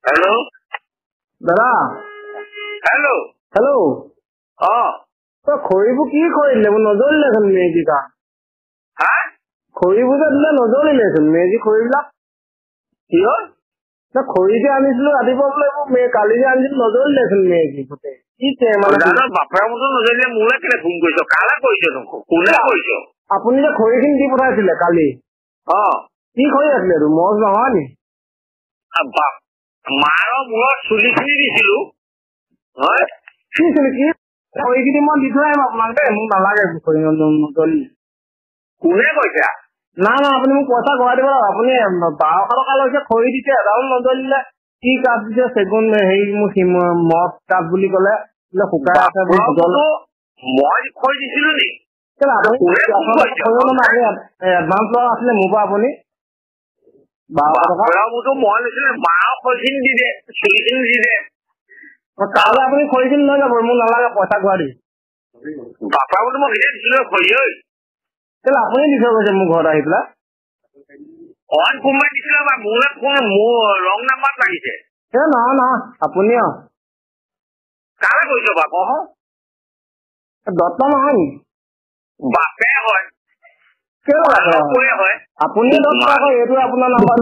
hello दादा hello hello तो खरीबू की खरीदले नजरिलेचোन मेजी का खरीबू जे दिले नजरिलेचोन मेजी खरीবিলাক खरी जे आनिছিলো रातिपुৱা বোলে কালি যে আনিছিলো নজৰিলেচোন মেজি গোটেই কি মানে বাপৰা মতো নজৰিলে মোলে কেলে ফোন কৰিছ কালে কৰিছ কোনে কৰিছ আপুনি যে খৰিখিনি দি পঠাইছিলে কালি কি খৰি আছিলে মজ নহয় নি মাৰ মূৰত চুলিখিনি দিছিলো কি খৰিখিনি মই দি থৈ আহিম আপোনাক দেই মোক নালাগে খৰি নজৰিলে কোনে কৈছা না না আপুনি মোক পইচা ঘূৰাই দিব আপুনি 1200 টকা লৈছে খৰি দিছে এডাল নজৰিলে কি কাঠ দিছে চেগুন হেৰি মোৰ মদ কাঠ বুলি ক'লে শুকাই আছে মই খৰি দিছিলো নি এডভান্স লোৱা আছিলে মোৰ পৰা আপুনি 1200 টকা মই লৈছিলো মাৰ খৰিখিনি দি দে চুলিখিনি দি দে তাহলে আপুনি খৰিখিনি লৈ যাব মোক নালাগে পইচা ঘূৰাই দিব বাপা বোলো মই ভিডিঅ' দিছিলো খৰি কেলে আপুনি দি থৈ গৈছে মোৰ ঘৰত আহি পেলাই অইন কোনোবাই দিছিলে বা মোলে মোৰ ৰং নাম্বাৰ লাগিছে নহয় নহয় আপুনি কালে কৈছ বা কহ দত্ত নহয় নি বাপে হয় কেলে হয় আপুনি দত্ত হয় এইটো আপোনাৰ নাম্বাৰ